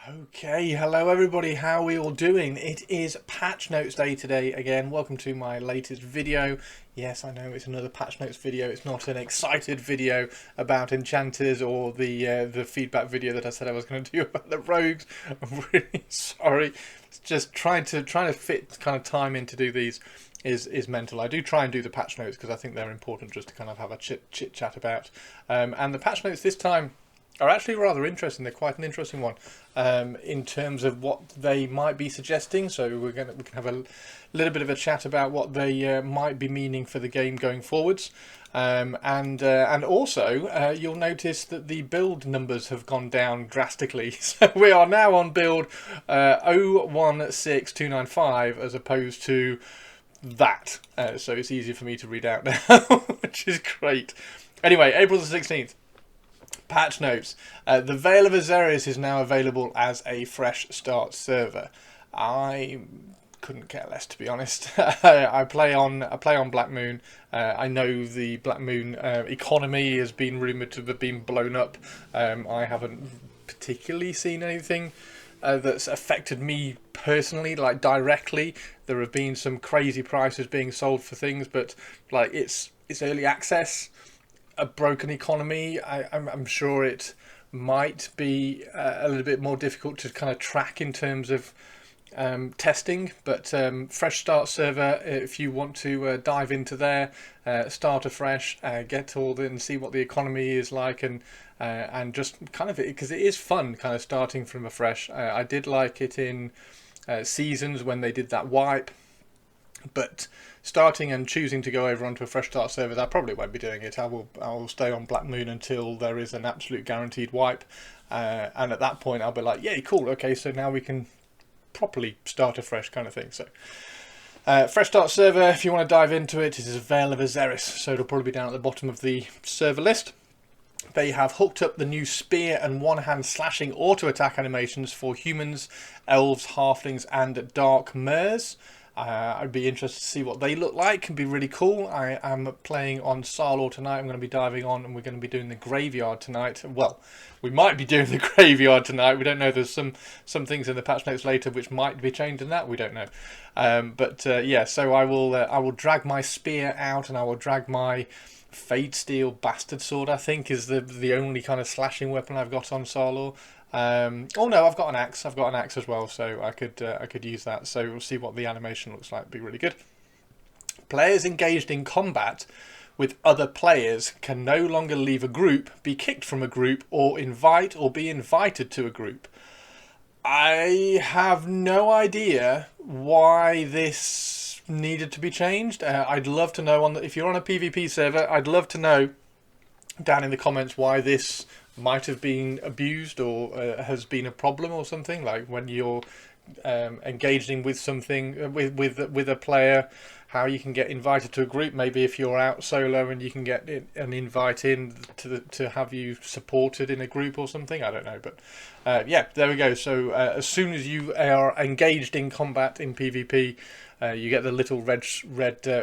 Okay, hello everybody, how are we all doing? It is patch notes day today again. Welcome to my latest video. Yes, I know it's another patch notes video. It's not an excited video about enchanters or the feedback video that I said I was going to do about the rogues. I'm really sorry. It's just trying to fit kind of time in to do these is mental. I do try and do the patch notes because I think they're important just to kind of have a chit chat about. And the patch notes this time are actually rather interesting. They're quite an interesting one in terms of what they might be suggesting. So we can have a little bit of a chat about what they might be meaning for the game going forwards. And also you'll notice that the build numbers have gone down drastically. So we are now on build 016295 as opposed to that. So it's easier for me to read out now, which is great. Anyway, April the 16th. Patch notes. The Veil of Azerius is now available as a fresh start server. I couldn't care less, to be honest. I play on Black Moon. I know the Black Moon economy has been rumoured to have been blown up. I haven't particularly seen anything that's affected me personally, like directly. There have been some crazy prices being sold for things, but like it's early access. A broken economy. I'm sure it might be a little bit more difficult to kind of track in terms of testing, but fresh start server, if you want to dive into there, start afresh, get all in, see what the economy is like, and just kind of, because it is fun kind of starting from afresh. I did like it in Seasons when they did that wipe, but starting and choosing to go over onto a fresh start server, I probably won't be doing it. I will stay on Black Moon until there is an absolute guaranteed wipe, and at that point I'll be like, yeah, cool, okay, so now we can properly start afresh kind of thing. So fresh start server, if you want to dive into it, it is a Veil of Azerius, so it'll probably be down at the bottom of the server list. They have hooked up the new spear and one-hand slashing auto attack animations for humans, elves, halflings and dark mers. I'd be interested to see what they look like. It can be really cool. I am playing on Sarlor tonight. I'm going to be diving on, and we're going to be doing the graveyard tonight. Well, we might be doing the graveyard tonight. We don't know. There's some things in the patch notes later which might be changed in that. We don't know. Yeah. So I will drag my spear out, and I will drag my Fade Steel Bastard Sword. I think is the only kind of slashing weapon I've got on Sarlor. Oh no, I've got an axe. I've got an axe as well, so I could use that. So we'll see what the animation looks like. It'll be really good. Players engaged in combat with other players can no longer leave a group, be kicked from a group, or invite or be invited to a group. I have no idea why this needed to be changed. I'd love to know if you're on a PvP server. I'd love to know down in the comments why this might have been abused or has been a problem or something, like when you're engaging with something with a player, how you can get invited to a group. Maybe if you're out solo and you can get an invite in to have you supported in a group or something. I don't know, but yeah, there we go. So as soon as you are engaged in combat in PvP, you get the little red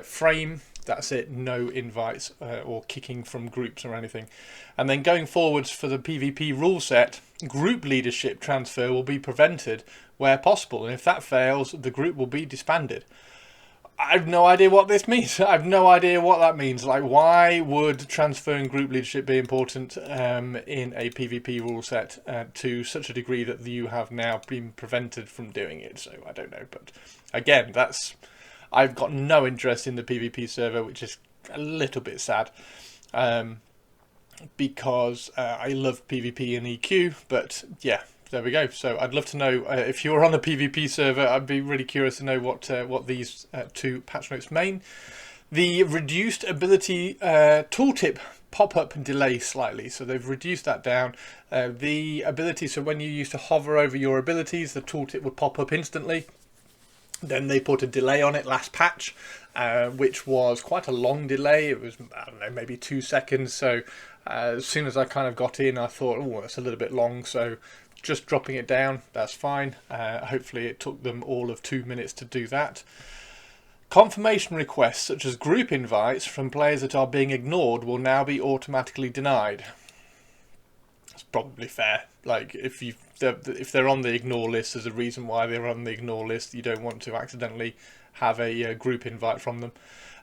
frame. That's it, no invites or kicking from groups or anything. And then going forwards for the PvP rule set, group leadership transfer will be prevented where possible, and if that fails, the group will be disbanded. I have no idea what this means. I have no idea what that means. Like, why would transferring group leadership be important in a PvP rule set to such a degree that you have now been prevented from doing it? So I don't know, but again, I've got no interest in the PvP server, which is a little bit sad, because I love PvP and EQ, but yeah, there we go. So I'd love to know if you're on a PvP server. I'd be really curious to know what these two patch notes mean. The reduced ability tooltip pop-up delay slightly, so they've reduced that down. The ability, so when you used to hover over your abilities, the tooltip would pop up instantly. Then they put a delay on it last patch, which was quite a long delay. It was, I don't know, maybe 2 seconds. So as soon as I kind of got in, I thought, oh, that's a little bit long. So just dropping it down, that's fine. Hopefully it took them all of 2 minutes to do that. Confirmation requests, such as group invites from players that are being ignored, will now be automatically denied. That's probably fair. Like if they're on the ignore list, there's a reason why they're on the ignore list. You don't want to accidentally have a group invite from them.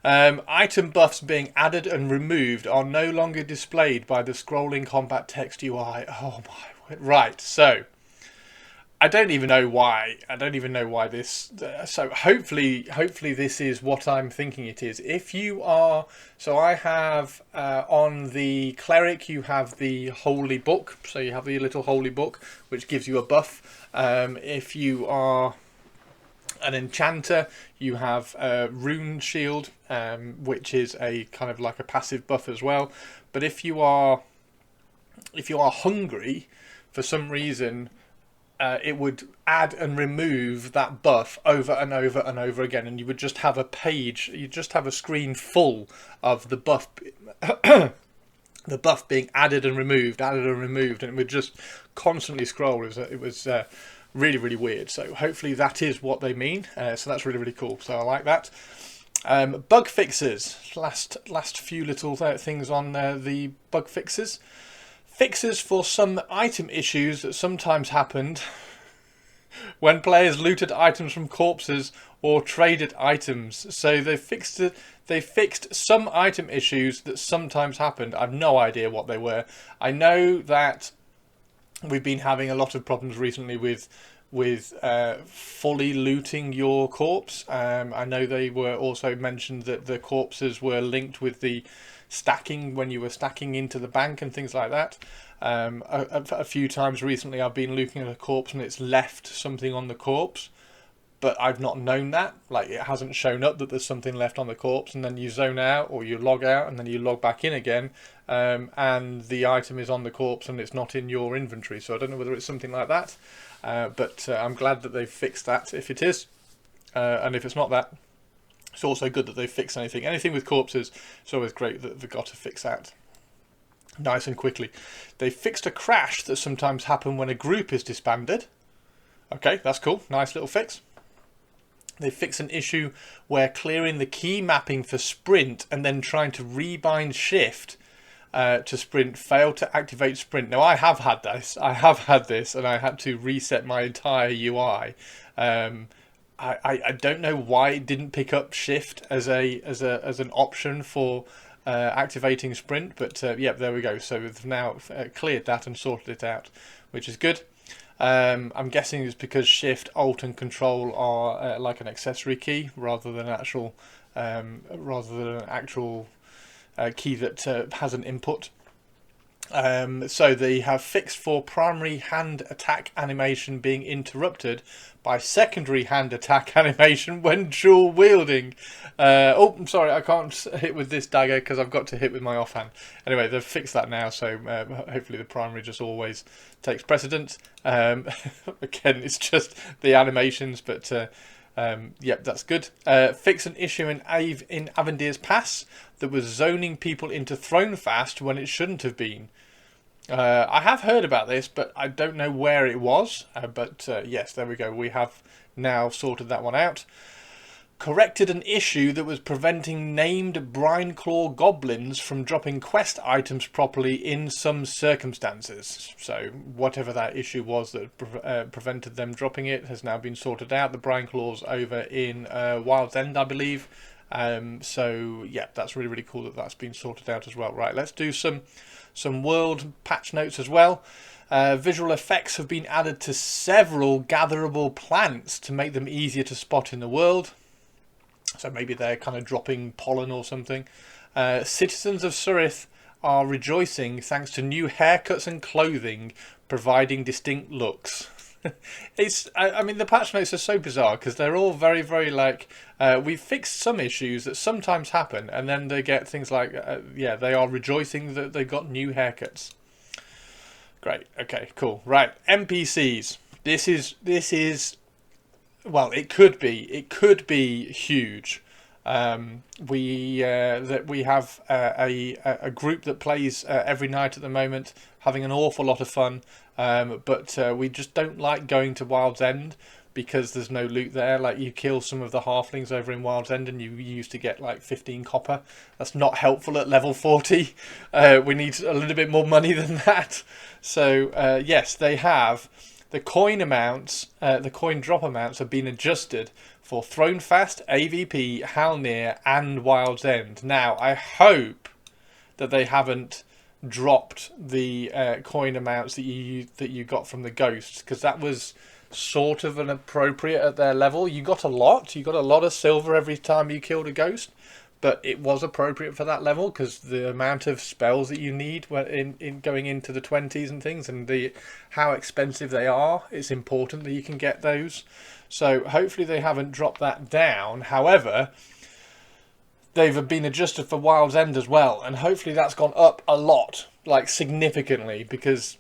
Item buffs being added and removed are no longer displayed by the scrolling combat text UI. Oh my word. Right, so I don't even know why. I don't even know why this. So hopefully this is what I'm thinking it is. If you are, so I have on the cleric, you have the holy book. So you have the little holy book, which gives you a buff. If you are an enchanter, you have rune shield, which is a kind of like a passive buff as well. But if you are hungry, for some reason, it would add and remove that buff over and over and over again, and you would just have a page, you just have a screen full of the buff, the buff being added and removed, and it would just constantly scroll. It was really, really weird. So hopefully that is what they mean. So that's really, really cool. So I like that. Bug fixes. Last few little things on the bug fixes. Fixes for some item issues that sometimes happened when players looted items from corpses or traded items. So they fixed some item issues that sometimes happened. I've no idea what they were. I know that we've been having a lot of problems recently with fully looting your corpse. I know they were also mentioned that the corpses were linked with the stacking when you were stacking into the bank and things like that. A few times recently I've been looking at a corpse and it's left something on the corpse, but I've not known that. Like, it hasn't shown up that there's something left on the corpse, and then you zone out or you log out and then you log back in again, and the item is on the corpse and it's not in your inventory. So I don't know whether it's something like that, but I'm glad that they've fixed that if it is, and if it's not that, it's also good that they've fixed anything with corpses. It's always great that they've got to fix that nice and quickly. They fixed a crash that sometimes happens when a group is disbanded. Okay, that's cool. Nice little fix. They fix an issue where clearing the key mapping for sprint and then trying to rebind shift to sprint failed to activate sprint. Now I have had this. And I had to reset my entire UI. I don't know why it didn't pick up shift as an option for activating sprint, but yeah, there we go. So we've now cleared that and sorted it out, which is good. I'm guessing it's because shift, alt and control are like an accessory key rather than an actual key that has an input. So they have fixed for primary hand attack animation being interrupted by secondary hand attack animation when dual wielding. Oh, I'm sorry, I can't hit with this dagger because I've got to hit with my offhand. Anyway, they've fixed that now, so hopefully the primary just always takes precedence. Again, it's just the animations, but yep, that's good. Fix an issue in Avendir's Pass that was zoning people into Throne Fast when it shouldn't have been. I have heard about this, but I don't know where it was. But yes, there we go. We have now sorted that one out. Corrected an issue that was preventing named Brineclaw goblins from dropping quest items properly in some circumstances. So whatever that issue was that prevented them dropping it has now been sorted out. The Brineclaw's over in Wild's End, I believe. So yeah, that's really, really cool that that's been sorted out as well. Right, let's do some world patch notes as well. Visual effects have been added to several gatherable plants to make them easier to spot in the world. So maybe they're kind of dropping pollen or something. Citizens of Surith are rejoicing thanks to new haircuts and clothing providing distinct looks. I mean, the patch notes are so bizarre because they're all very, very like, we've fixed some issues that sometimes happen, and then they get things like, yeah, they are rejoicing that they got new haircuts. Great. Okay, cool. Right. NPCs. This is, well, it could be huge. We have a group that plays every night at the moment, having an awful lot of fun. But we just don't like going to Wild's End because there's no loot there. Like, you kill some of the halflings over in Wild's End and you used to get like 15 copper. That's not helpful at level 40. We need a little bit more money than that. So yes, they have. The coin amounts, the coin drop amounts have been adjusted for Thronefast, AVP, Halnir and Wild's End. Now, I hope that they haven't dropped the coin amounts that you got from the ghosts, because that was sort of an appropriate at their level. You got a lot of silver every time you killed a ghost, but it was appropriate for that level because the amount of spells that you need in going into the 20s and things, and how expensive they are, it's important that you can get those. So hopefully they haven't dropped that down. However, they've been adjusted for Wild's End as well, and hopefully that's gone up a lot, like significantly, because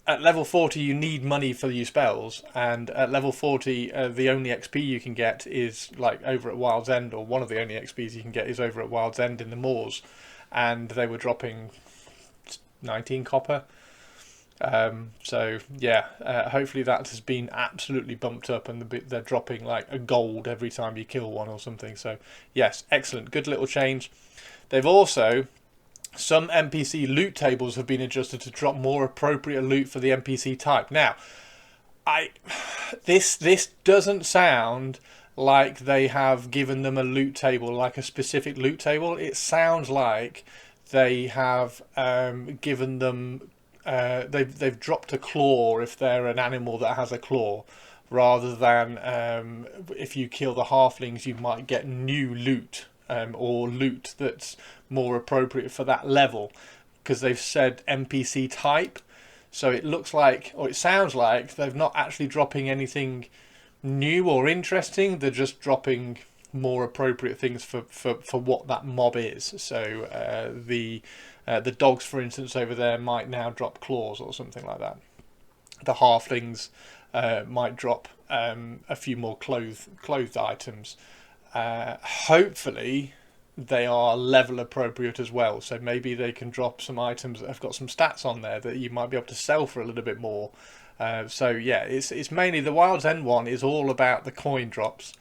at level 40 you need money for your spells, and at level 40 the only XP you can get is like over at Wild's End, or one of the only XPs you can get is over at Wild's End in the moors, and they were dropping 19 copper. So yeah, hopefully that has been absolutely bumped up, and they're dropping like a gold every time you kill one or something. So yes, excellent, good little change. They've also, some NPC loot tables have been adjusted to drop more appropriate loot for the NPC type. Now, this doesn't sound like they have given them a loot table, like a specific loot table. It sounds like they have given them they've dropped a claw if they're an animal that has a claw, rather than if you kill the halflings you might get new loot, or loot that's more appropriate for that level, because they've said NPC type. So it looks like, or it sounds like, they're not actually dropping anything new or interesting. They're just dropping more appropriate things for what that mob is. So the dogs, for instance, over there might now drop claws or something like that. The halflings might drop a few more clothed items. Hopefully they are level appropriate as well, so maybe they can drop some items that have got some stats on there that you might be able to sell for a little bit more. So yeah, it's mainly the Wild's End one is all about the coin drops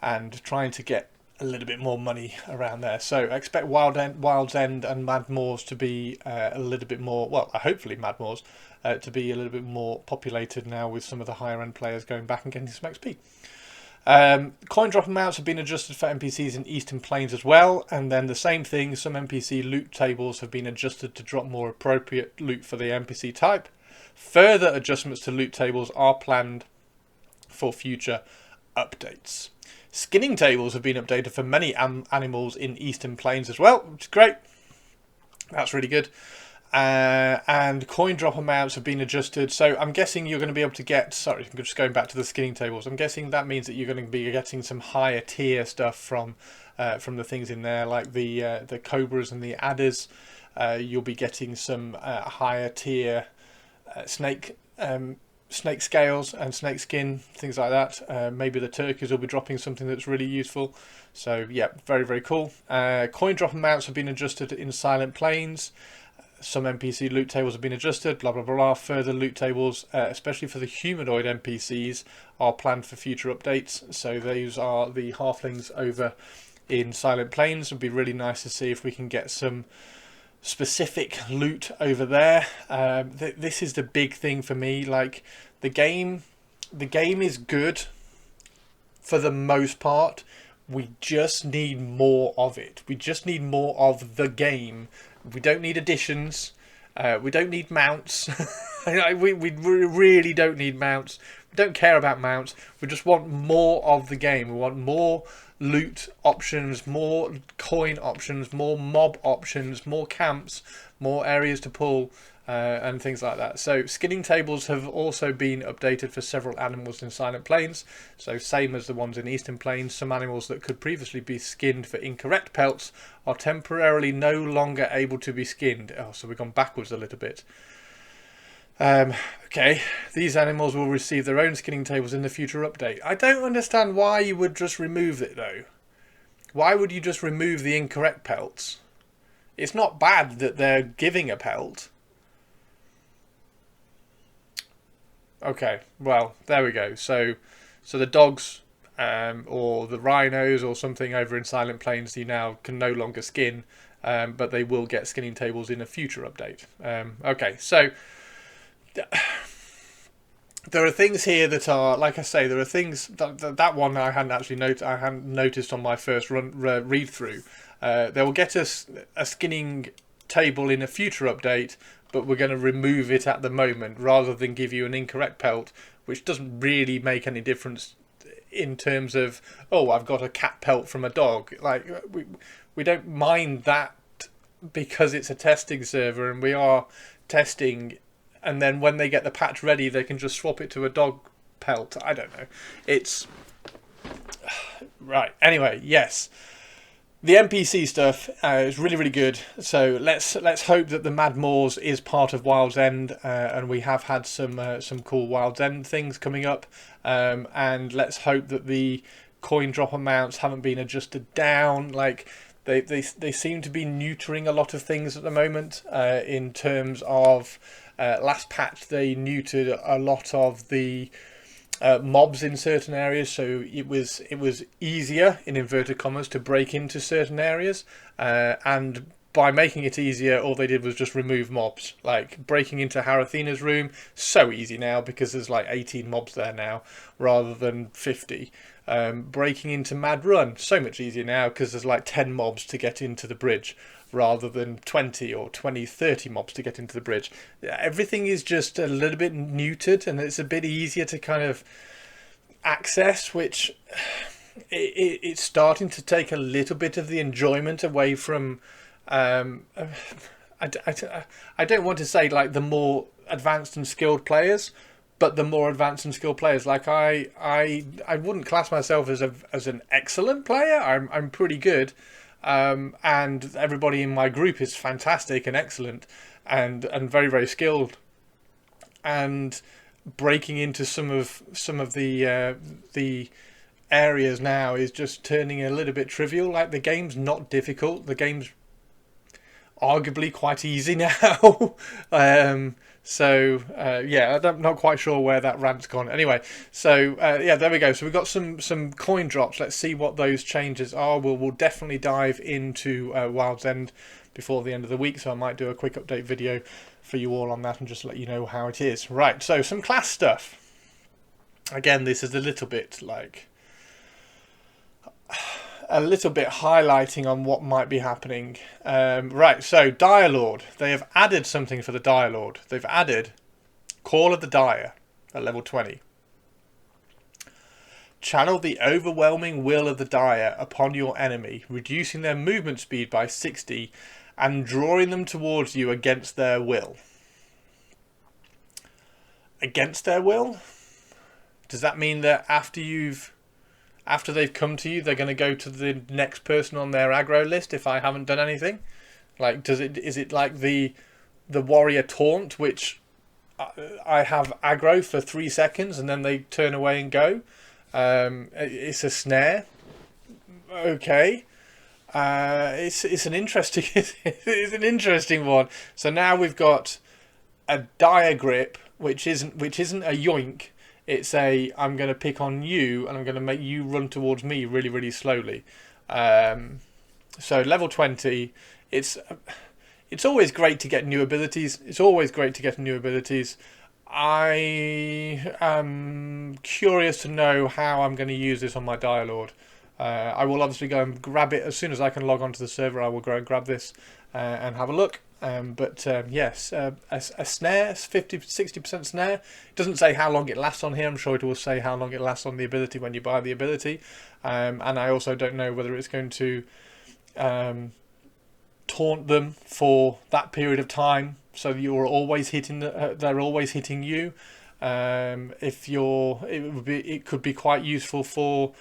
and trying to get a little bit more money around there. So I expect Wild's End and Mad Moors to be a little bit more, well, hopefully Mad Moors to be a little bit more populated now, with some of the higher end players going back and getting some XP. Coin drop amounts have been adjusted for NPCs in Eastern Plains as well, and then the same thing, some NPC loot tables have been adjusted to drop more appropriate loot for the NPC type. Further adjustments to loot tables are planned for future updates. Skinning tables have been updated for many animals in Eastern Plains as well, which is great. That's really good. And coin drop amounts have been adjusted. So I'm guessing you're going to be able to get, sorry, I'm just going back to the skinning tables. I'm guessing that means that you're going to be getting some higher tier stuff from the things in there, like the cobras and the adders. You'll be getting some higher tier snake scales and snake skin, things like that. Maybe the turkeys will be dropping something that's really useful. So yeah, very, very cool. Coin drop amounts have been adjusted in Silent Plains. Some NPC loot tables have been adjusted, blah, blah, blah, blah. Further loot tables, especially for the humanoid NPCs, are planned for future updates. So those are the halflings over in Silent Plains. It would be really nice to see if we can get some specific loot over there. This is the big thing for me. Like, the game is good for the most part. We just need more of it. We just need more of the game. We don't need additions. We don't need mounts. we really don't need mounts. We don't care about mounts. We just want more of the game. We want more loot options, more coin options, more mob options, more camps, more areas to pull, and things like that. So skinning tables have also been updated for several animals in Silent Plains. So same as the ones in Eastern Plains, some animals that could previously be skinned for incorrect pelts are temporarily no longer able to be skinned. Oh, so we've gone backwards a little bit. Okay, these animals will receive their own skinning tables in the future update. I don't understand why you would just remove it though. Why would you just remove the incorrect pelts? It's not bad that they're giving a pelt. Okay, well, there we go. So So the dogs or the rhinos or something over in Silent Plains you now can no longer skin, but they will get skinning tables in a future update. Okay, so there are things here that are, like I say, there are things that one I hadn't actually noticed on my first read through. They will get us a skinning table in a future update, but we're going to remove it at the moment rather than give you an incorrect pelt, which doesn't really make any difference in terms of, oh, I've got a cat pelt from a dog. Like, we don't mind that because it's a testing server and we are testing, and then when they get the patch ready they can just swap it to a dog pelt. I don't know. It's right. Anyway, yes. The NPC stuff is really, really good. So let's hope that the Mad Moors is part of Wild's End, and we have had some cool Wild's End things coming up. And let's hope that the coin drop amounts haven't been adjusted down. Like they seem to be neutering a lot of things at the moment. In terms of last patch, they neutered a lot of the mobs in certain areas, so it was easier in inverted commas to break into certain areas, and by making it easier all they did was just remove mobs. Like breaking into Harathina's room, so easy now because there's like 18 mobs there now rather than 50. Breaking into Mad Run, so much easier now because there's like 10 mobs to get into the bridge rather than 20 or 20, 30 mobs to get into the bridge. Everything is just a little bit neutered and it's a bit easier to kind of access, which it's starting to take a little bit of the enjoyment away from I don't want to say like the more advanced and skilled players, but the more advanced and skilled players. Like I wouldn't class myself as an excellent player. I'm pretty good. And everybody in my group is fantastic and excellent and very, very skilled, and breaking into some of the areas now is just turning a little bit trivial. Like the game's not difficult, the game's arguably quite easy now. So I'm not quite sure where that rant's gone. Anyway, so there we go. So we've got some coin drops. Let's see what those changes are. We'll definitely dive into Wild's End before the end of the week, so I might do a quick update video for you all on that and just let you know how it is. Right, so some class stuff. Again, this is a little bit highlighting on what might be happening. Right, so Dire Lord. They have added something for the Dire Lord. They've added Call of the Dire at level 20. Channel the overwhelming will of the Dire upon your enemy, reducing their movement speed by 60 and drawing them towards you against their will. Against their will? Does that mean that after they've come to you, they're going to go to the next person on their aggro list if I haven't done anything? Like, is it like the warrior taunt, which I have aggro for 3 seconds and then they turn away and go? It's a snare. Okay. It's an interesting it's an interesting one. So now we've got a dire grip, which isn't a yoink. It's I'm going to pick on you and I'm going to make you run towards me really, really slowly. So level 20, it's always great to get new abilities. I am curious to know how I'm going to use this on my Dire Lord. I will obviously go and grab it as soon as I can log onto the server. I will go and grab this and have a look. Yes, a snare, 50-60% snare. It doesn't say how long it lasts on here. I'm sure it will say how long it lasts on the ability when you buy the ability. And I also don't know whether it's going to taunt them for that period of time, so you're always hitting they're always hitting you. It could be quite useful for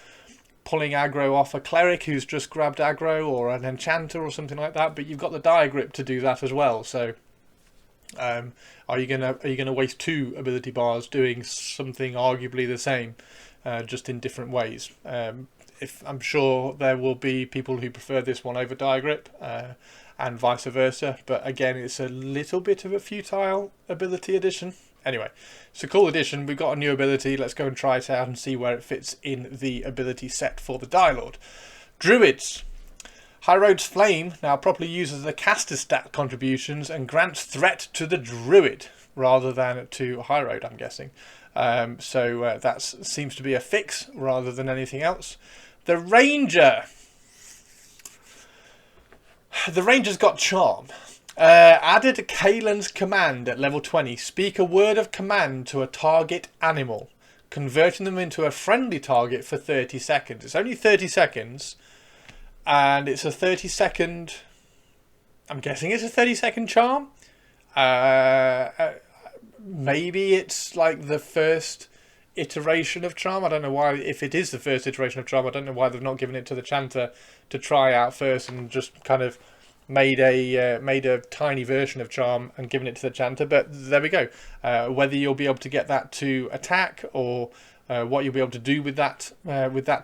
pulling aggro off a cleric who's just grabbed aggro, or an enchanter or something like that, but you've got the dire grip to do that as well. So are you gonna waste 2 ability bars doing something arguably the same, just in different ways? If I'm sure there will be people who prefer this one over dire grip, and vice versa, but again, it's a little bit of a futile ability addition. Anyway, it's a cool addition. We've got a new ability. Let's go and try it out and see where it fits in the ability set for the Dire Lord. Druids. High Road's Flame now properly uses the caster stat contributions and grants threat to the Druid rather than to High Road, I'm guessing. So that seems to be a fix rather than anything else. The Ranger. The Ranger's got Charm. Added Kaelin's command at level 20. Speak a word of command to a target animal, converting them into a friendly target for 30 seconds. It's only 30 seconds, and it's a 30-second... I'm guessing it's a 30-second charm? Maybe it's like the first iteration of charm. I don't know why, if it is the first iteration of charm, I don't know why they've not given it to the chanter to try out first and just kind of made a tiny version of charm and given it to the chanter. But there we go. Whether you'll be able to get that to attack or what you'll be able to do with that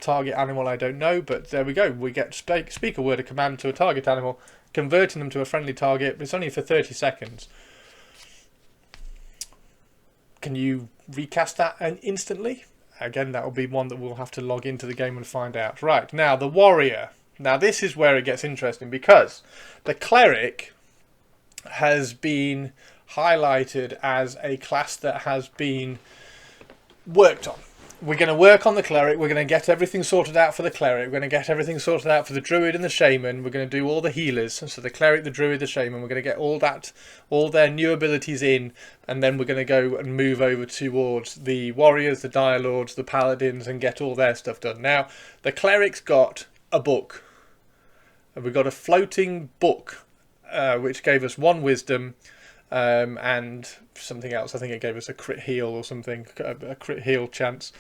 target animal, I don't know. But there we go. We get speak a word of command to a target animal, converting them to a friendly target. But it's only for 30 seconds. Can you recast that instantly? Again, that will be one that we'll have to log into the game and find out. Right, now the Warrior. Now this is where it gets interesting, because the Cleric has been highlighted as a class that has been worked on. We're going to work on the Cleric. We're going to get everything sorted out for the Cleric. We're going to get everything sorted out for the Druid and the Shaman. We're going to do all the healers. So the Cleric, the Druid, the Shaman. We're going to get all their new abilities in. And then we're going to go and move over towards the Warriors, the Dire Lords, the Paladins, and get all their stuff done. Now, the Cleric's got a book. And we've got a floating book, which gave us 1 wisdom. And something else. I think it gave us a crit heal or something, a crit heal chance.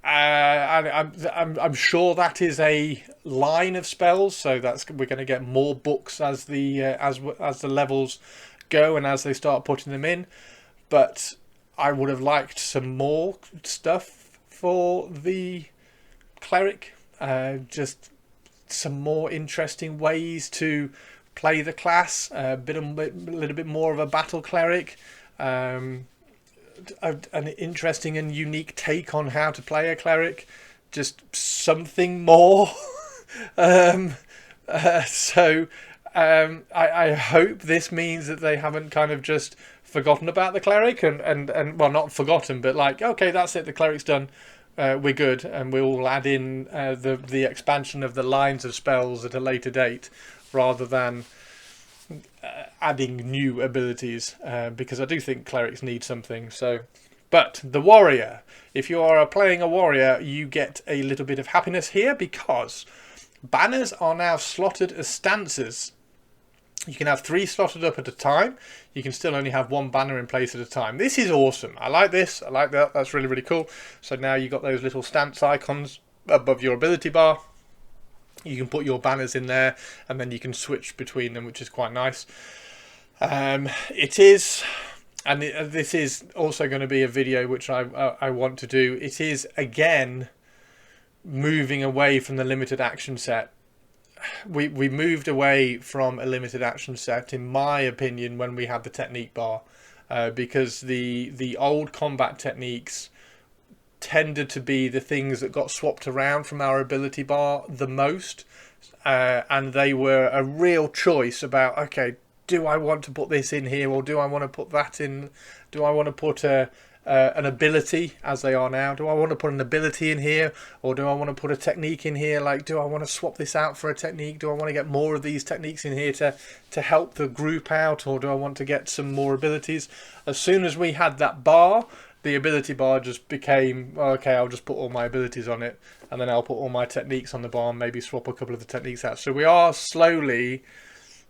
I'm sure that is a line of spells, so we're going to get more books as the levels go and as they start putting them in. But I would have liked some more stuff for the Cleric, just some more interesting ways to play the class, a little bit more of a battle cleric, an interesting and unique take on how to play a cleric, just something more. I hope this means that they haven't kind of just forgotten about the cleric and well, not forgotten, but like, okay, that's it, the cleric's done. We're good, and we'll add in the expansion of the lines of spells at a later date, rather than adding new abilities, because I do think clerics need something. So, but the Warrior, if you are playing a Warrior, you get a little bit of happiness here, because banners are now slotted as stances. You can have 3 slotted up at a time. You can still only have 1 banner in place at a time. This is awesome. I like this. I like that. That's really, really cool. So now you've got those little stance icons above your ability bar. You can put your banners in there, and then you can switch between them, which is quite nice. It is, and this is also going to be a video which I want to do. It is, again, moving away from the limited action set. We moved away from a limited action set, in my opinion, when we had the technique bar, because the old combat techniques tended to be the things that got swapped around from our ability bar the most, and they were a real choice about, okay, do I want to put this in here, or do I want to put that in? Do I want to put an ability, as they are now? Do I want to put an ability in here, or do I want to put a technique in here? Like, do I want to swap this out for a technique? Do I want to get more of these techniques in here to help the group out, or do I want to get some more abilities? As soon as we had that bar, the ability bar just became, okay, I'll just put all my abilities on it, and then I'll put all my techniques on the bar and maybe swap a couple of the techniques out. So we are slowly,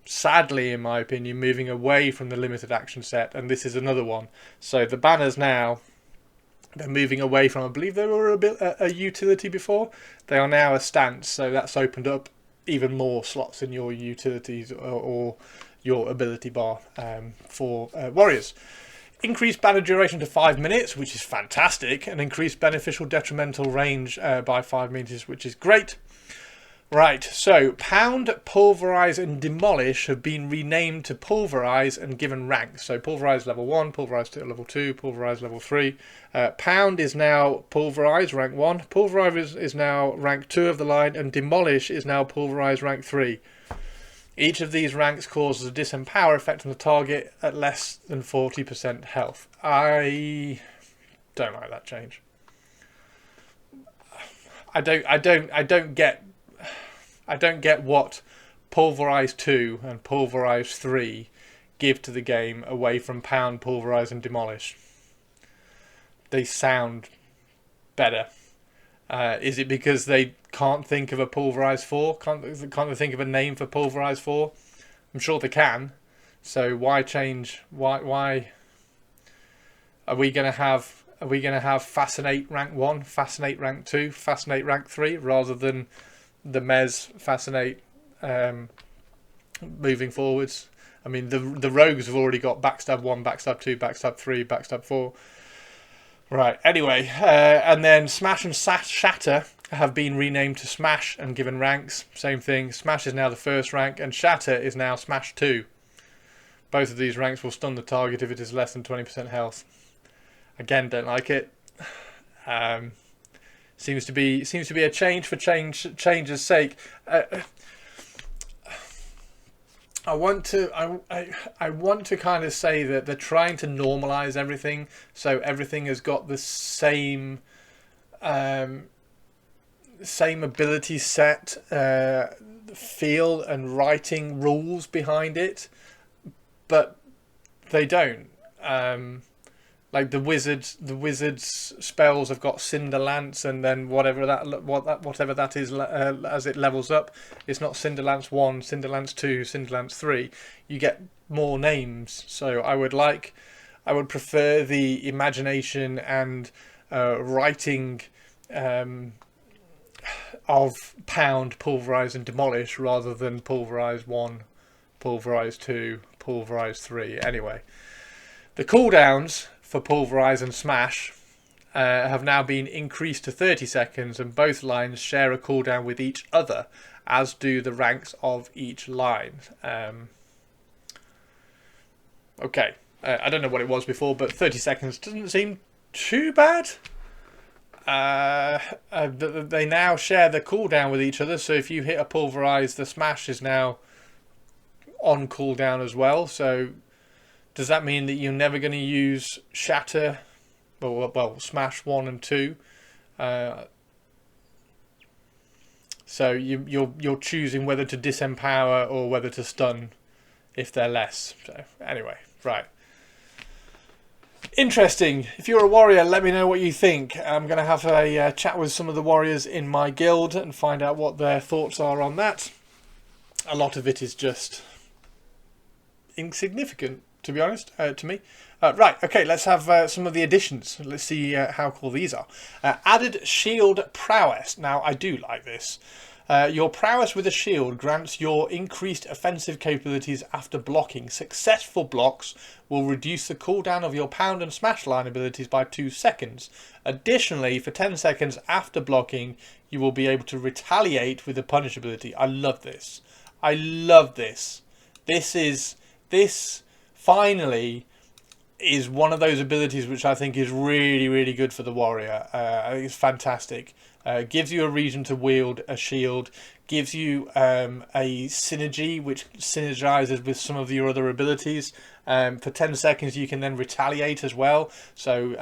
sadly in my opinion, moving away from the limited action set, and this is another one. So the banners now, they're moving away from, I believe they were a utility before, they are now a stance, so that's opened up even more slots in your utilities or your ability bar for Warriors. Increased banner duration to 5 minutes, which is fantastic, and increased beneficial detrimental range by 5 meters, which is great. Right, so Pound, Pulverize and Demolish have been renamed to Pulverize and given ranks. So Pulverize level 1, Pulverize to level 2, Pulverize level 3. Pound is now Pulverize rank 1, Pulverize is now rank 2 of the line, and Demolish is now Pulverize rank 3. Each of these ranks causes a disempower effect on the target at less than 40% health. I don't like that change. I don't get what Pulverize 2 and Pulverize 3 give to the game away from Pound, Pulverize and Demolish. They sound better. Is it because they can't think of a Pulverize 4? Can't they think of a name for Pulverize 4? I'm sure they can. So why change? Why are we going to have? Are we going to have Fascinate rank 1, Fascinate rank 2, Fascinate rank 3, rather than the Mez Fascinate moving forwards? I mean, the rogues have already got Backstab 1, Backstab 2, Backstab 3, Backstab 4. Right, anyway, and then Smash and Shatter have been renamed to Smash and given ranks. Same thing, Smash is now the first rank and Shatter is now Smash 2. Both of these ranks will stun the target if it is less than 20% health. Again, don't like it. Seems to be a change for change's sake. I want to kind of say that they're trying to normalize everything, so everything has got the same ability set, feel and writing rules behind it, but they don't. Like the wizard's spells have got Cinder Lance, and then whatever that is as it levels up, it's not Cinder Lance 1, Cinder Lance 2, Cinder Lance 3. You get more names. So I would prefer the imagination and writing of Pound, Pulverize and Demolish rather than Pulverize 1, Pulverize 2, Pulverize 3. Anyway, the cooldowns for Pulverize and Smash have now been increased to 30 seconds, and both lines share a cooldown with each other, as do the ranks of each line. Okay, I don't know what it was before, but 30 seconds doesn't seem too bad. They now share the cooldown with each other, so if you hit a Pulverize, the Smash is now on cooldown as well. So does that mean that you're never going to use Shatter, well, Smash 1 and 2? So you're choosing whether to disempower or whether to stun if they're less. So anyway, right. Interesting. If you're a warrior, let me know what you think. I'm going to have a chat with some of the warriors in my guild and find out what their thoughts are on that. A lot of it is just insignificant, to be honest, to me. Right, okay, let's have some of the additions. Let's see how cool these are. Added Shield Prowess. Now, I do like this. Your prowess with a shield grants your increased offensive capabilities after blocking. Successful blocks will reduce the cooldown of your Pound and Smash line abilities by 2 seconds. Additionally, for 10 seconds after blocking, you will be able to retaliate with the Punish ability. I love this. I love this. This finally is one of those abilities which I think is really, really good for the warrior. I think it's fantastic. Gives you a reason to wield a shield, gives you a synergy which synergizes with some of your other abilities. For 10 seconds you can then retaliate as well, so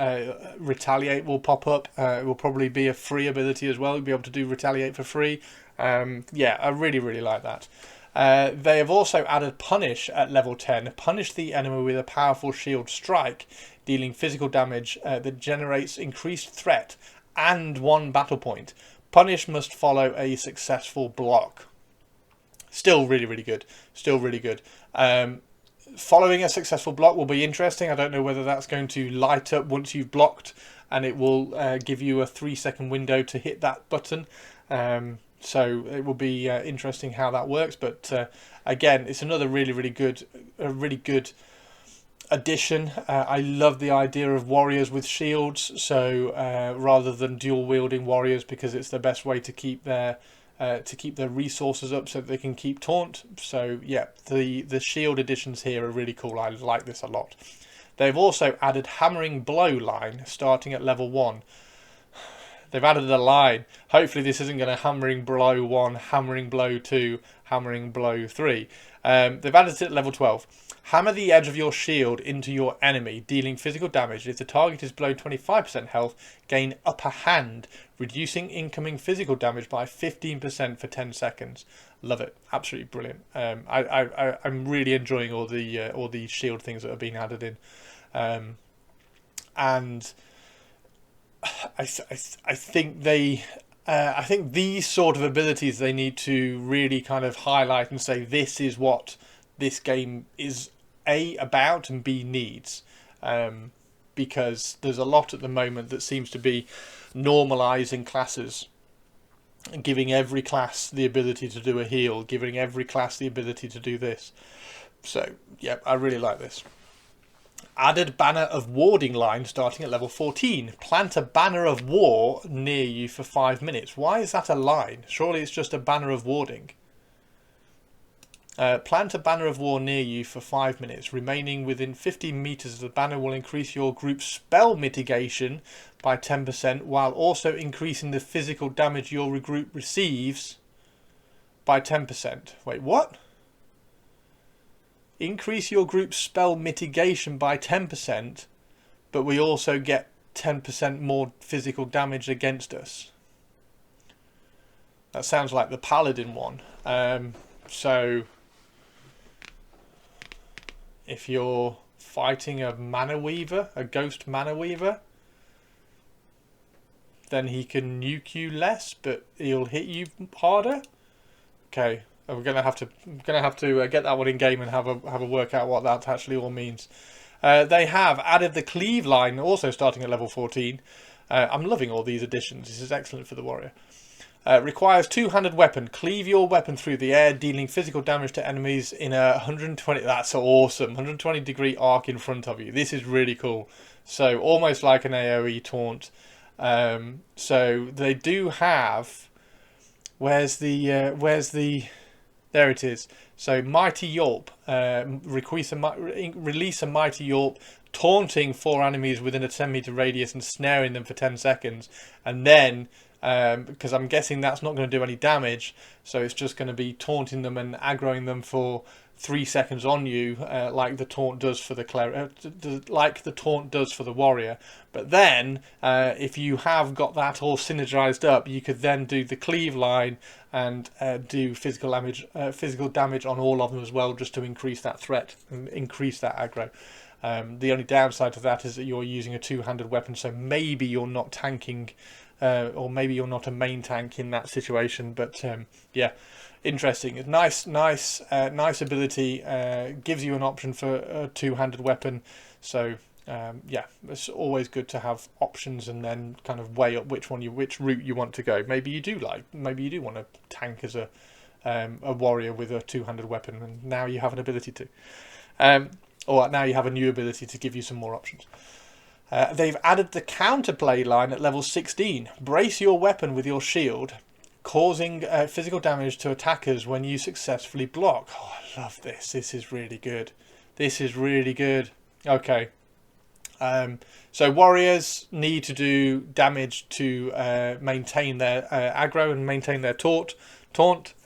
retaliate will pop up. It will probably be a free ability as well. You'll be able to do retaliate for free. Yeah, I really, really like that. They have also added Punish at level 10. Punish the enemy with a powerful shield strike, dealing physical damage that generates increased threat and 1 battle point. Punish must follow a successful block. Still really, really good. Still really good. Following a successful block will be interesting. I don't know whether that's going to light up once you've blocked, and it will give you a 3-second window to hit that button. So it will be interesting how that works. But again, it's another really, really good addition. I love the idea of warriors with shields, so rather than dual wielding warriors, because it's the best way to keep their to keep their resources up so that they can keep taunt. So yeah, the shield additions here are really cool. I like this a lot. They've also added Hammering Blow line starting at level 1. They've added a line. Hopefully this isn't going to Hammering Blow 1, Hammering Blow 2, Hammering Blow 3. They've added it at level 12. Hammer the edge of your shield into your enemy, dealing physical damage. If the target is below 25% health, gain Upper Hand, reducing incoming physical damage by 15% for 10 seconds. Love it. Absolutely brilliant. I'm really enjoying all the shield things that are being added in. And I think I think these sort of abilities they need to really kind of highlight and say this is what this game is about and B needs, because there's a lot at the moment that seems to be normalizing classes and giving every class the ability to do a heal, giving every class the ability to do this. So yeah, I really like this. Added Banner of Warding line starting at level 14. Plant a Banner of War near you for 5 minutes. Why is that a line? Surely it's just a Banner of Warding. Plant a Banner of War near you for 5 minutes. Remaining within 15 meters of the banner will increase your group's spell mitigation by 10%, while also increasing the physical damage your group receives by 10%. Wait, what? Increase your group's spell mitigation by 10%, but we also get 10% more physical damage against us. That sounds like the Paladin one. So if you're fighting a Mana Weaver, a Ghost Mana Weaver, then he can nuke you less, but he'll hit you harder. Okay. We're gonna have to get that one in game and have a work out what that actually all means. They have added the Cleave line, also starting at level 14. I'm loving all these additions. This is excellent for the warrior. Requires two-handed weapon. Cleave your weapon through the air, dealing physical damage to enemies in a 120. That's awesome. 120 degree arc in front of you. This is really cool. So almost like an AOE taunt. So they do have. Where's the There it is. So Mighty Yelp, release a Mighty Yelp, taunting 4 enemies within a 10 meter radius and snaring them for 10 seconds. And then, because I'm guessing that's not going to do any damage, so it's just going to be taunting them and aggroing them for 3 seconds on you, like the taunt does for the warrior. But then, if you have got that all synergized up, you could then do the Cleave line and do physical damage on all of them as well, just to increase that threat and increase that aggro. The only downside to that is that you're using a two-handed weapon, so maybe you're not tanking, or maybe you're not a main tank in that situation. But yeah, interesting. Nice ability. Gives you an option for a two-handed weapon. So yeah, it's always good to have options and then kind of weigh up which route you want to go. Maybe you do want to tank as a warrior with a two-handed weapon, and now you have an ability to. Or now you have a new ability to give you some more options. They've added the counterplay line at level 16. Brace your weapon with your shield, causing physical damage to attackers when you successfully block. Oh, I love this. This is really good. This is really good. Okay. So warriors need to do damage to maintain their aggro and maintain their taunt.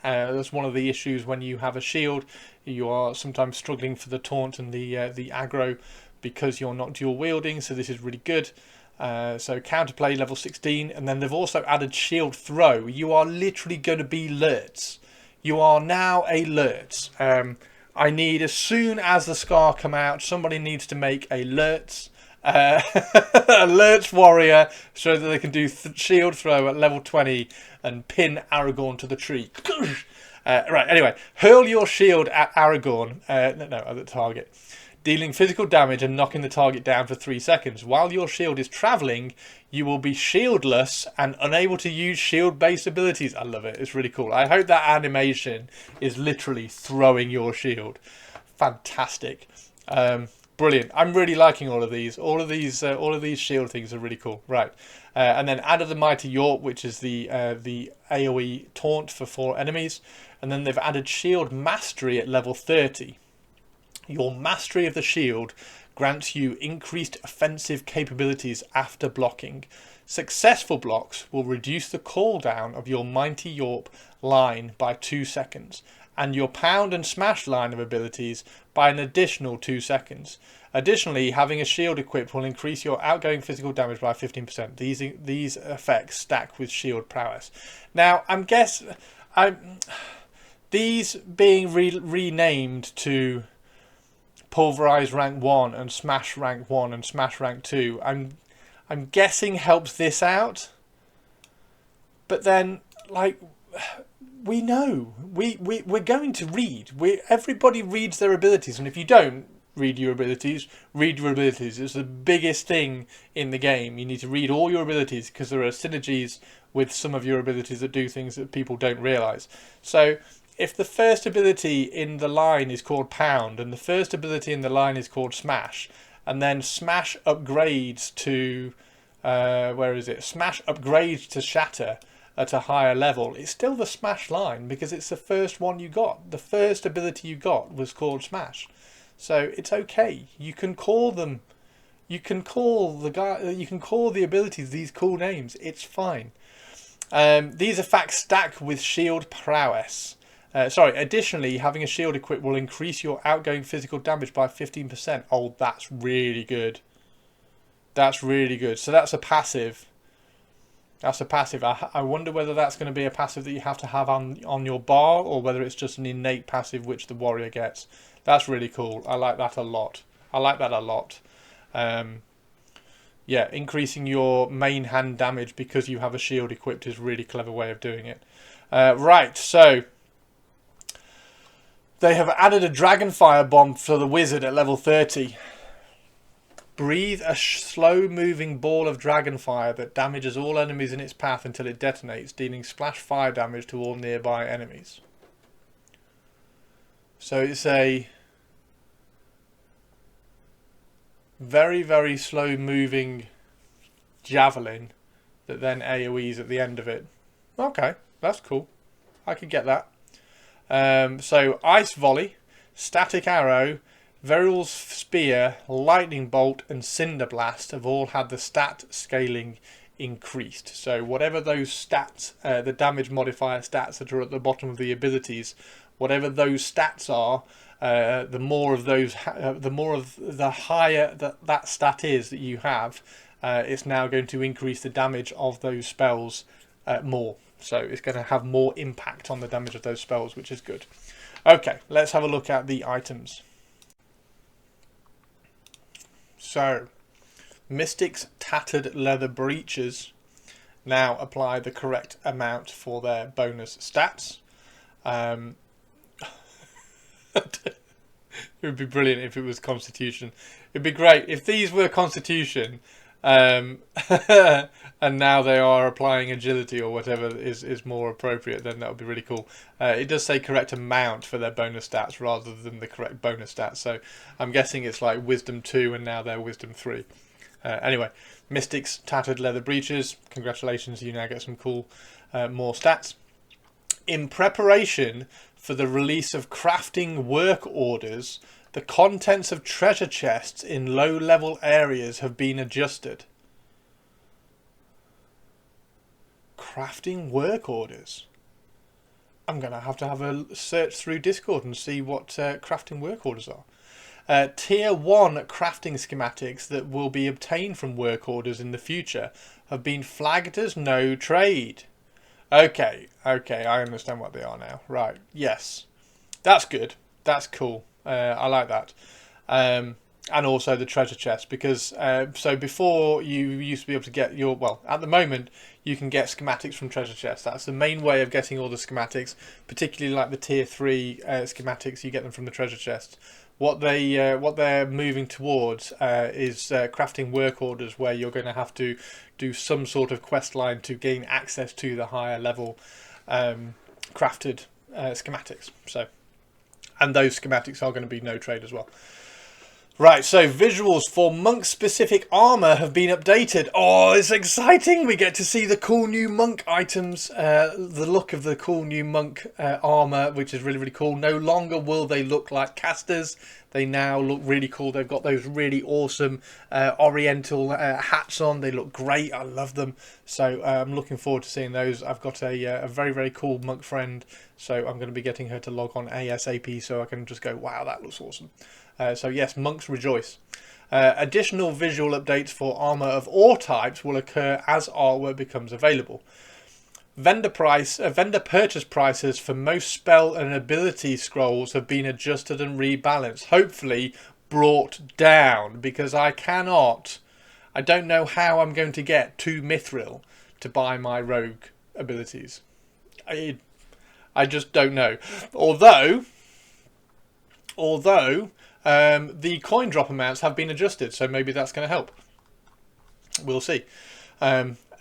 That's one of the issues when you have a shield. You are sometimes struggling for the taunt and the aggro because you're not dual wielding. So this is really good. So counterplay level 16, and then they've also added shield throw. You are literally going to be Lurtz. You are now a Lurtz. I need, as soon as the Scar come out, somebody needs to make a Lurtz. A Lurtz warrior, so that they can do shield throw at level 20 and pin Aragorn to the tree. Right, anyway, hurl your shield at Aragorn, at the target, dealing physical damage and knocking the target down for 3 seconds. While your shield is travelling, you will be shieldless and unable to use shield-based abilities. I love it. It's really cool. I hope that animation is literally throwing your shield. Fantastic. Brilliant. I'm really liking all of these. All of these shield things are really cool. Right. And then added the Mighty York, which is the AoE taunt for 4 enemies. And then they've added Shield Mastery at level 30. Your mastery of the shield grants you increased offensive capabilities after blocking. Successful blocks will reduce the cooldown of your Mighty York line by 2 seconds, and your Pound and Smash line of abilities by an additional 2 seconds. Additionally, having a shield equipped will increase your outgoing physical damage by 15%. These effects stack with shield prowess. Now, these being renamed to Pulverize rank 1 and Smash rank 1 and Smash rank 2, I'm guessing helps this out. But then, like, we know we're going to read. Everybody reads their abilities, and if you don't read your abilities, read your abilities. It's the biggest thing in the game. You need to read all your abilities because there are synergies with some of your abilities that do things that people don't realise. So if the first ability in the line is called Pound and the first ability in the line is called Smash, and then Smash upgrades to Smash upgrades to Shatter at a higher level, it's still the Smash line because it's the first one you got. The first ability you got was called Smash. So it's okay. You can call them, you can call the abilities these cool names. It's fine. These effects stack with shield prowess. Additionally, having a shield equipped will increase your outgoing physical damage by 15%. Oh, that's really good. That's really good. So that's a passive. That's a passive. I wonder whether that's going to be a passive that you have to have on your bar, or whether it's just an innate passive which the warrior gets. That's really cool. I like that a lot. Yeah, increasing your main hand damage because you have a shield equipped is a really clever way of doing it. Right, so they have added a Dragonfire Bomb for the wizard at level 30. Breathe a slow-moving ball of Dragonfire that damages all enemies in its path until it detonates, dealing splash fire damage to all nearby enemies. So it's a very, very slow-moving javelin that then AoEs at the end of it. Okay, that's cool. I could get that. So Ice Volley, Static Arrow, Verul's Spear, Lightning Bolt and Cinder Blast have all had the stat scaling increased. So whatever those stats, the damage modifier stats that are at the bottom of the abilities, whatever those stats are, the more of those, the higher that stat is that you have, it's now going to increase the damage of those spells more. So it's going to have more impact on the damage of those spells, which is good. Okay, let's have a look at the items. So, Mystic's Tattered Leather Breeches now apply the correct amount for their bonus stats. It would be brilliant if it was Constitution. It'd be great if these were Constitution, and now they are applying Agility or whatever is more appropriate. Then that would be really cool. It does say correct amount for their bonus stats rather than the correct bonus stats. So I'm guessing it's like Wisdom 2 and now they're Wisdom 3. Anyway, Mystic's Tattered Leather Breeches. Congratulations, you now get some cool more stats. In preparation for the release of crafting work orders, the contents of treasure chests in low-level areas have been adjusted. Crafting work orders. I'm going to have a search through Discord and see what crafting work orders are. Tier 1 crafting schematics that will be obtained from work orders in the future have been flagged as no trade. Okay, I understand what they are now. Right, yes. That's good. That's cool. I like that. And also the treasure chest, because so before you used to be able to get your, well, at the moment you can get schematics from treasure chests. That's the main way of getting all the schematics, particularly like the tier 3 schematics. You get them from the treasure chest. What they're moving towards is crafting work orders, where you're going to have to do some sort of quest line to gain access to the higher level crafted schematics. So, and those schematics are going to be no trade as well. Right, so visuals for monk-specific armor have been updated. Oh, it's exciting! We get to see the cool new monk items, the look of the cool new monk armor, which is really, really cool. No longer will they look like casters. They now look really cool. They've got those really awesome oriental hats on. They look great. I love them. So I'm looking forward to seeing those. I've got a very, very cool monk friend, so I'm going to be getting her to log on ASAP so I can just go, wow, that looks awesome. So yes, monks rejoice. Additional visual updates for armor of all types will occur as artwork becomes available. Vendor purchase prices for most spell and ability scrolls have been adjusted and rebalanced. Hopefully brought down, because I don't know how I'm going to get 2 mithril to buy my rogue abilities. I just don't know. Although the coin drop amounts have been adjusted, so maybe that's going to help. We'll see.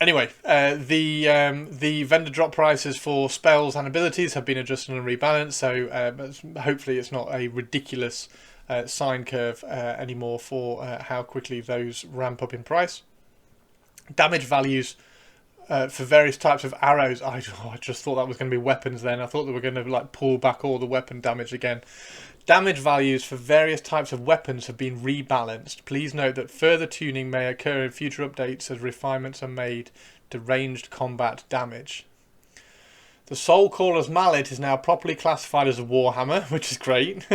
Anyway, the vendor drop prices for spells and abilities have been adjusted and rebalanced, so hopefully it's not a ridiculous sine curve anymore for how quickly those ramp up in price. Damage values for various types of arrows. I just thought that was going to be weapons then. I thought they were going to like pull back all the weapon damage again. Damage values for various types of weapons have been rebalanced. Please note that further tuning may occur in future updates as refinements are made to ranged combat damage. The Soulcaller's Mallet is now properly classified as a Warhammer, which is great.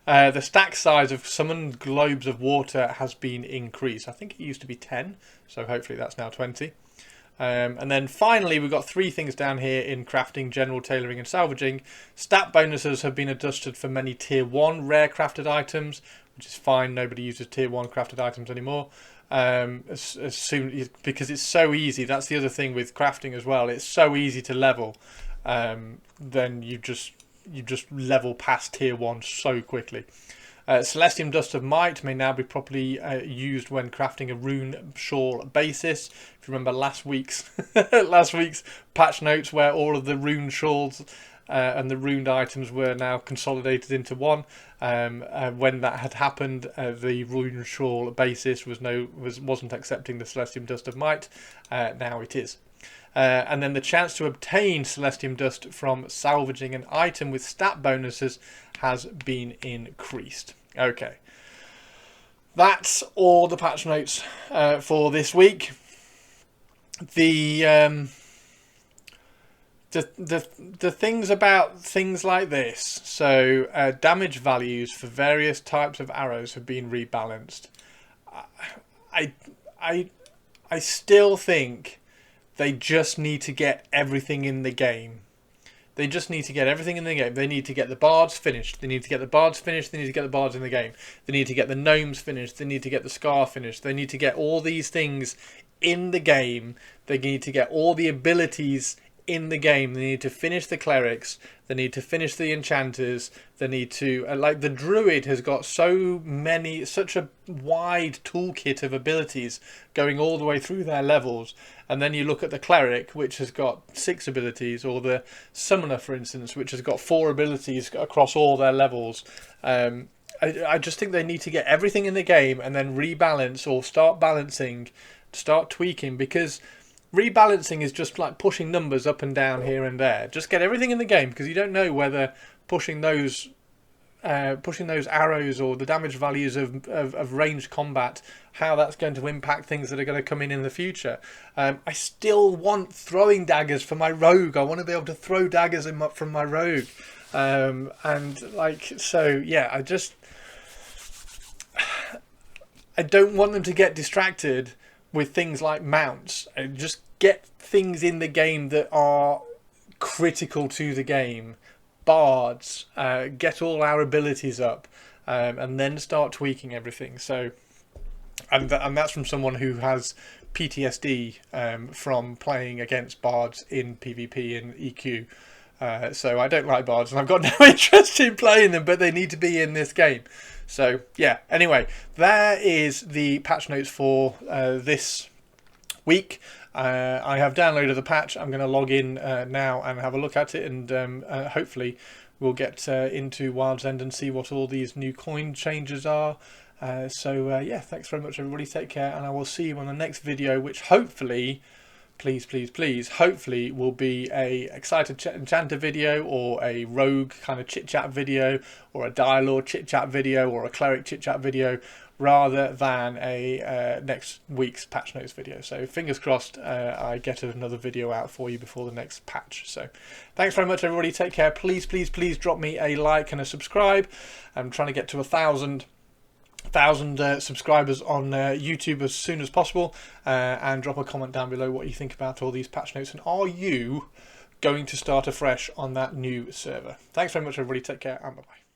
The stack size of summoned globes of water has been increased. I think it used to be 10, so hopefully that's now 20. And then finally, we've got 3 things down here in crafting, general tailoring and salvaging. Stat bonuses have been adjusted for many tier 1 rare crafted items, which is fine. Nobody uses tier 1 crafted items anymore. As soon, because it's so easy. That's the other thing with crafting as well. It's so easy to level. Then you just level past tier 1 so quickly. Celestium Dust of Might may now be properly used when crafting a rune shawl basis. If you remember last week's patch notes, where all of the rune shawls and the runed items were now consolidated into one. When that had happened, the rune shawl basis wasn't accepting the Celestium Dust of Might. Now it is. And then the chance to obtain Celestium Dust from salvaging an item with stat bonuses has been increased. Okay, that's all the patch notes for this week. The things about things like this. So damage values for various types of arrows have been rebalanced. I still think they just need to get everything in the game. They just need to get everything in the game. They need to get the bards finished. They need to get the bards finished. They need to get the bards in the game. They need to get the gnomes finished. They need to get the scar finished. They need to get all these things in the game. They need to get all the abilities in the game. They need to finish the clerics. They need to finish the enchanters. They need to, like the druid has got such a wide toolkit of abilities going all the way through their levels. And then you look at the cleric, which has got 6 abilities, or the summoner, for instance, which has got 4 abilities across all their levels. I just think they need to get everything in the game and then rebalance or start balancing, start tweaking, because rebalancing is just like pushing numbers up and down here and there. Just get everything in the game, because you don't know whether pushing those arrows or the damage values of ranged combat, how that's going to impact things that are going to come in the future. I still want throwing daggers for my rogue. I want to be able to throw daggers from my rogue. I don't want them to get distracted with things like mounts. Just get things in the game that are critical to the game. Bards, get all our abilities up, and then start tweaking everything. So, and that's from someone who has PTSD from playing against bards in PvP and EQ. So I don't like bards, and I've got no interest in playing them, but they need to be in this game. So yeah. Anyway, there is the patch notes for this week. I have downloaded the patch. I'm going to log in now and have a look at it, and hopefully we'll get into Wild's End and see what all these new coin changes are. Yeah, thanks very much everybody, take care, and I will see you on the next video, which hopefully, please, hopefully will be a excited enchanter video, or a rogue kind of chit chat video, or a dialogue chit chat video, or a cleric chit chat video, rather than a next week's patch notes video. So fingers crossed I get another video out for you before the next patch. So thanks very much everybody, take care. Please drop me a like and a subscribe. I'm trying to get to 1,000 subscribers on YouTube as soon as possible, and drop a comment down below what you think about all these patch notes, and are you going to start afresh on that new server. Thanks very much everybody, take care, and bye bye.